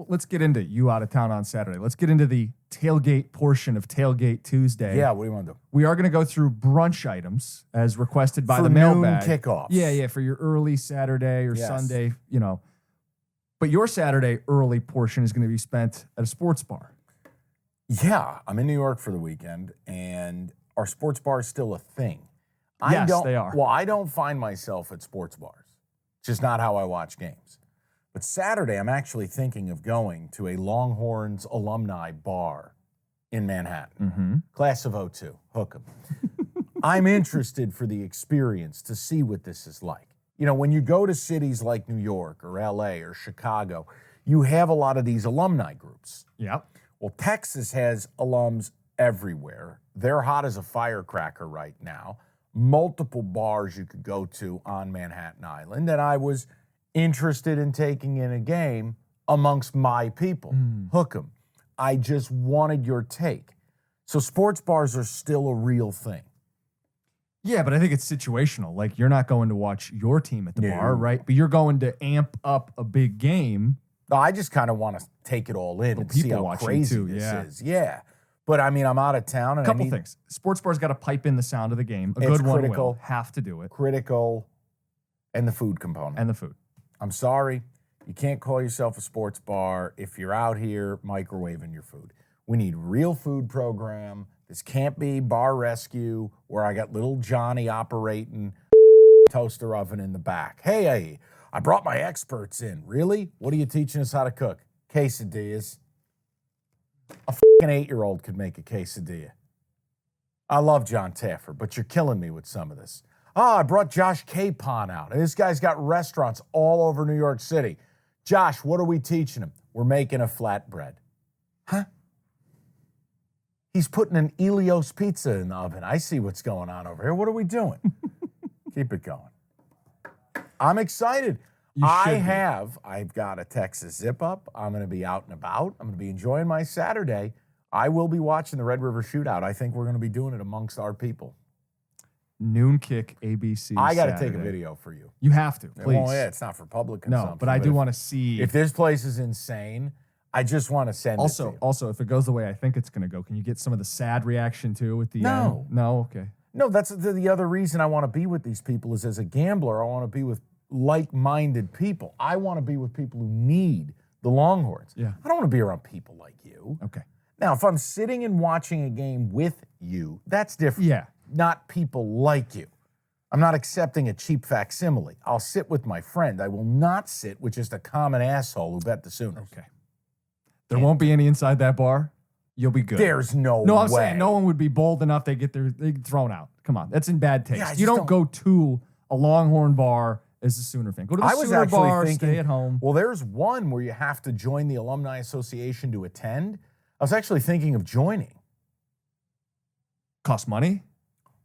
let's get into you out of town on Saturday. Let's get into the tailgate portion of Tailgate Tuesday. Yeah, what do you want to do? We are going to go through brunch items as requested by For the noon mailbag. kickoffs. Yeah, for your early Saturday or Sunday, But your Saturday early portion is going to be spent at a sports bar. Yeah, I'm in New York for the weekend, and our sports bar is still a thing. Yes, they are. Well, I don't find myself at sports bars. It's just not how I watch games. But Saturday, I'm actually thinking of going to a Longhorns alumni bar in Manhattan. Mm-hmm. Class of 02, hook 'em. I'm interested for the experience to see what this is like. You know, when you go to cities like New York or LA or Chicago, you have a lot of these alumni groups. Yep. Well, Texas has alums everywhere. They're hot as a firecracker right now. Multiple bars you could go to on Manhattan Island, and I was interested in taking in a game amongst my people. Hook 'em. I just wanted your take. So sports bars are still a real thing. Yeah, but I think it's situational. Like, you're not going to watch your team at the No. bar, right? But you're going to amp up a big game. I just kind of want to take it all in and see people how watching crazy too, this yeah. is. Yeah. But I mean, I'm out of town. And Couple things. Sports bar's got to pipe in the sound of the game. A It's good one critical. will. Have to do it. Critical. And the food component. And the food. I'm sorry. You can't call yourself a sports bar if you're out here microwaving your food. We need real food program. This can't be bar rescue where I got little Johnny operating toaster oven in the back. Hey, I brought my experts in. Really? What are you teaching us how to cook? Quesadillas. A fucking 8-year-old could make a quesadilla. I love John Taffer, but you're killing me with some of this. I brought Josh Capon out. And this guy's got restaurants all over New York City. Josh, what are we teaching him? We're making a flatbread. Huh? He's putting an Elios pizza in the oven. I see what's going on over here. What are we doing? Keep it going. I'm excited. I've got a Texas zip up. I'm going to be out and about. I'm going to be enjoying my Saturday. I will be watching the Red River Shootout. I think we're going to be doing it amongst our people. Noon kick ABC. I got to take Saturday. a video for you. You have to, please. Well, yeah, it's not for public consumption. No, but I do want to see. If this place is insane, I just want to send it to you. Also, if it goes the way I think it's going to go, can you get some of the sad reaction too at the No. end? No? Okay. No, that's the other reason I want to be with these people is as a gambler, I want to be with like-minded people. I want to be with people who need the Longhorns. Yeah. I don't want to be around people like you. Okay. Now, if I'm sitting and watching a game with you, that's different. Yeah. Not people like you. I'm not accepting a cheap facsimile. I'll sit with my friend. I will not sit with just a common asshole who bet the Sooners. Okay. There won't be any inside that bar. You'll be good. There's no way. No, I'm saying no one would be bold enough. They get thrown out. Come on. That's in bad taste. Yeah, you don't go to a Longhorn bar as a Sooner fan. Go to the Sooner bar, stay at home. Well, there's one where you have to join the Alumni Association to attend. I was actually thinking of joining. Cost money.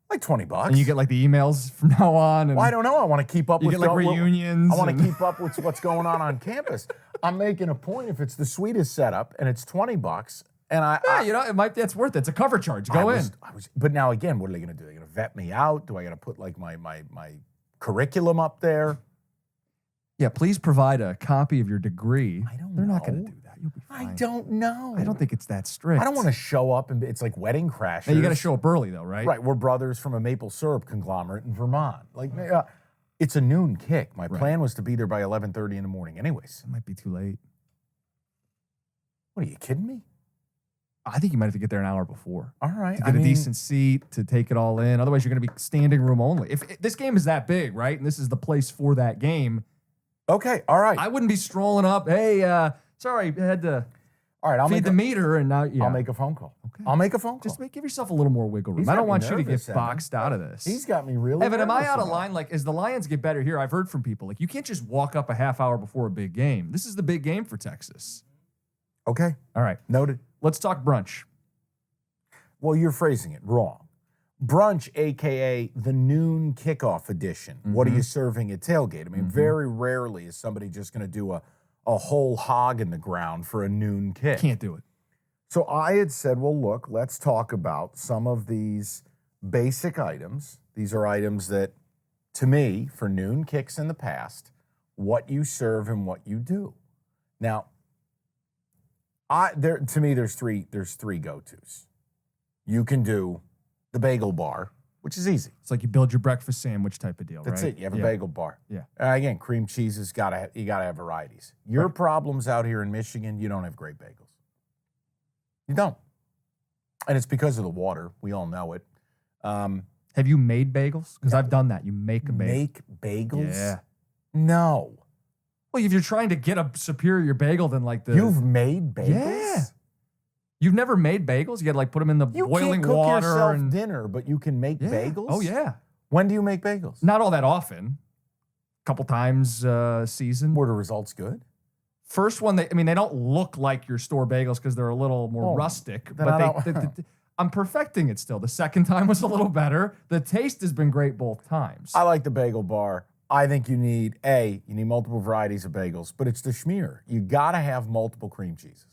Like $20. And you get like the emails from now on. And well, I don't know. I want to keep up you with get like reunions. I want to keep up with what's going on campus. I'm making a point if it's the sweetest setup and it's $20 and that's worth it. It's a cover charge. Go in. But now again, what are they going to do? They're going to vet me out? Do I got to put like my curriculum up there? Yeah, please provide a copy of your degree. They're not going to do that. You'll be fine. I don't know. I don't think it's that strict. I don't want to show up and it's like Wedding Crashers. Now you got to show up early though, right? Right. We're brothers from a maple syrup conglomerate in Vermont. Like, it's a noon kick. My plan was to be there by 11:30 in the morning anyways. It might be too late. What, are you kidding me? I think you might have to get there an hour before. All right. To get a decent seat, to take it all in. Otherwise, you're going to be standing room only. If this game is that big, right, and this is the place for that game. Okay, all right. I wouldn't be strolling up, hey, sorry, I had to feed the meter, and now, I'll make a phone call. Okay. I'll make a phone call. Just give yourself a little more wiggle room. He's I got don't me want you to nervous, get boxed out of this. He's got me really Evan, am I nervous out of about line? Like, as the Lions get better here, I've heard from people, like, you can't just walk up a half hour before a big game. This is the big game for Texas. Okay. All right. Noted. Let's talk brunch. Well, you're phrasing it wrong. Brunch, a.k.a. the noon kickoff edition. Mm-hmm. What are you serving at Tailgate? I mean, very rarely is somebody just going to do a whole hog in the ground for a noon kick. Can't do it. So I had said, well, look, let's talk about some of these basic items. These are items that, to me, for noon kicks in the past, what you serve and what you do. Now, To me, there's three go-tos. You can do the bagel bar, which is easy. It's like you build your breakfast sandwich type of deal, That's right? it. You have a bagel bar. Yeah. Again, cream cheese you gotta have varieties. Your problems out here in Michigan, you don't have great bagels. You don't. And it's because of the water. We all know it. Have you made bagels? Because I've done that. You make a bagel. Make bagels? Yeah. No. Well, if you're trying to get a superior bagel than like the... You've made bagels? Yeah. You've never made bagels? You got to like put them in the boiling can't cook water yourself and dinner, but you can make bagels? Oh, yeah. When do you make bagels? Not all that often. A couple times a season. Were the results good? First one, they don't look like your store bagels because they're a little more rustic, but I'm perfecting it still. The second time was a little better. The taste has been great both times. I like the bagel bar. I think you need multiple varieties of bagels, but it's the schmear. You got to have multiple cream cheeses.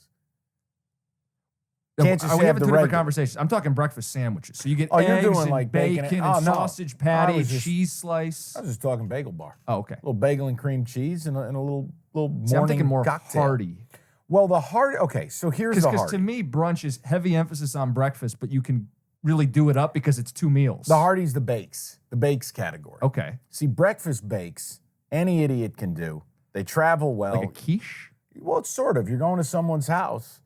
Can't just we have two different conversations. I'm talking breakfast sandwiches. So you get eggs you're doing and like bacon and sausage patty and cheese slice. I was just talking bagel bar. Oh, okay. A little bagel and cream cheese and a little morning I'm thinking more cocktail. hearty. Well, the heart. Okay, so here's the hearty. Because to me, brunch is heavy emphasis on breakfast, but you can really do it up because it's two meals. The hearty's the bakes category. Okay. See, breakfast bakes, any idiot can do. They travel well. Like a quiche? Well, it's sort of. You're going to someone's house.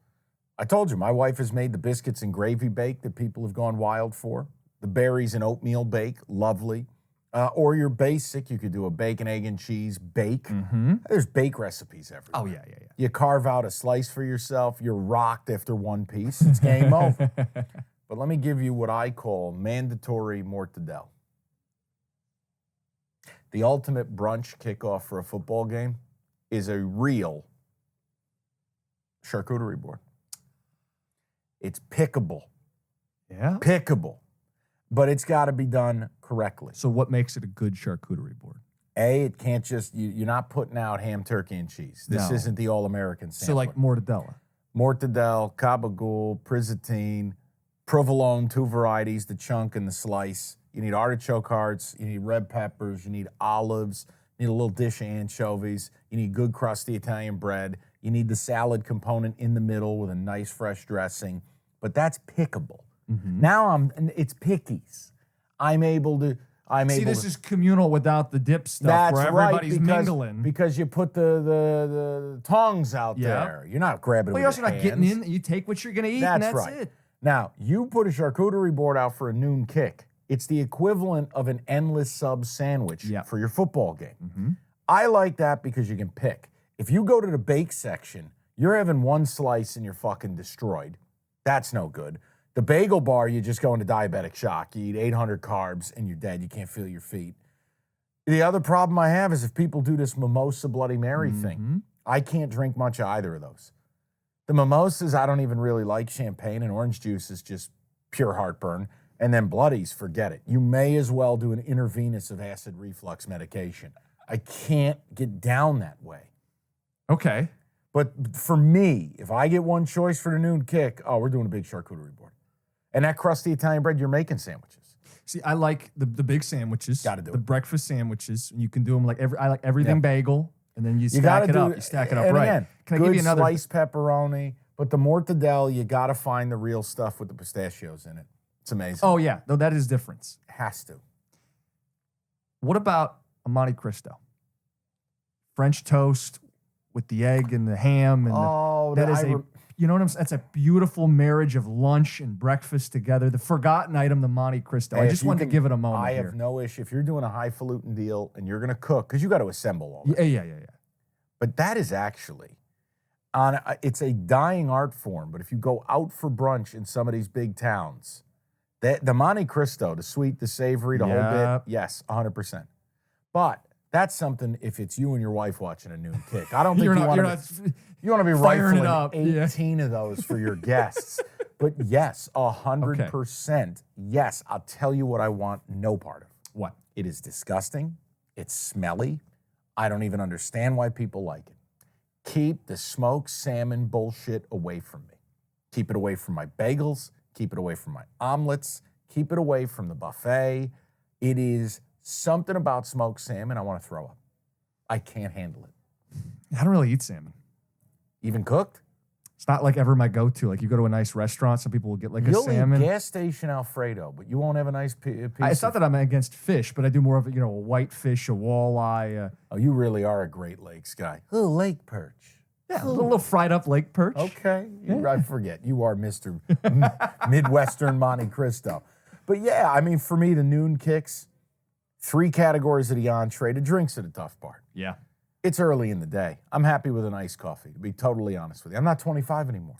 I told you, my wife has made the biscuits and gravy bake that people have gone wild for. The berries and oatmeal bake, lovely. Or your basic, you could do a bacon, egg, and cheese bake. Mm-hmm. There's bake recipes everywhere. Oh, yeah. You carve out a slice for yourself. You're rocked after one piece. It's game over. But let me give you what I call mandatory mortadella. The ultimate brunch kickoff for a football game is a real charcuterie board. It's pickable. Yeah? Pickable. But it's got to be done correctly. So what makes it a good charcuterie board? It can't just, you're not putting out ham, turkey, and cheese. This isn't the all-American sampler. So like mortadella. Mortadella, gabagool, prizatine, provolone, two varieties, the chunk and the slice. You need artichoke hearts. You need red peppers. You need olives. You need a little dish of anchovies. You need good crusty Italian bread. You need the salad component in the middle with a nice fresh dressing. But that's pickable. Mm-hmm. Now it's pickies. I'm able to. This is communal without the dip stuff. That's where everybody's mingling. Because you put the tongs out there. You're not grabbing. Well, you're also not getting in. You take what you're going to eat, and that's it. Now you put a charcuterie board out for a noon kick. It's the equivalent of an endless sub sandwich for your football game. Mm-hmm. I like that because you can pick. If you go to the bake section, you're having one slice and you're fucking destroyed. That's no good. The bagel bar, you just go into diabetic shock. You eat 800 carbs and you're dead. You can't feel your feet. The other problem I have is if people do this mimosa Bloody Mary thing, I can't drink much of either of those. The mimosas, I don't even really like. Champagne and orange juice is just pure heartburn. And then bloodies, forget it. You may as well do an intravenous of acid reflux medication. I can't get down that way. Okay. But for me, if I get one choice for the noon kick, we're doing a big charcuterie board. And that crusty Italian bread, you're making sandwiches. See, I like the big sandwiches. Got to do the breakfast sandwiches. You can do them like I like everything bagel, and then you stack it up. You stack it up right. Again, can I give you another sliced pepperoni? But the mortadella, you got to find the real stuff with the pistachios in it. It's amazing. Oh yeah, no, that is different. Has to. What about a Monte Cristo? French toast with the egg and the ham, and you know what I'm saying? That's a beautiful marriage of lunch and breakfast together. The forgotten item, the Monte Cristo. Hey, I just wanted to give it a moment. I have no issue if you're doing a highfalutin deal and you're going to cook because you got to assemble all that. Yeah. But that is actually it's a dying art form. But if you go out for brunch in some of these big towns, the Monte Cristo, the sweet, the savory, the whole bit, yes, 100%. But that's something if it's you and your wife watching a noon kick. I don't think you want to be rifling up. 18 of those for your guests. But yes, 100%. Yes, I'll tell you what I want no part of. What? It is disgusting. It's smelly. I don't even understand why people like it. Keep the smoked salmon bullshit away from me. Keep it away from my bagels. Keep it away from my omelets. Keep it away from the buffet. It is something about smoked salmon I want to throw up. I can't handle it. I don't really eat salmon. Even cooked? It's not like ever my go-to. Like you go to a nice restaurant, some people will get like You'll a salmon. eat gas station Alfredo, but you won't have a nice piece. It's not that I'm against fish, but I do more of a white fish, a walleye. Oh, you really are a Great Lakes guy. A little lake perch. Yeah, a little fried up lake perch. Okay, I forget. You are Mr. Midwestern Monte Cristo. But yeah, I mean, for me, the noon kicks, 3 categories of the entree. The drinks are the tough part. Yeah. It's early in the day. I'm happy with an iced coffee, to be totally honest with you. I'm not 25 anymore.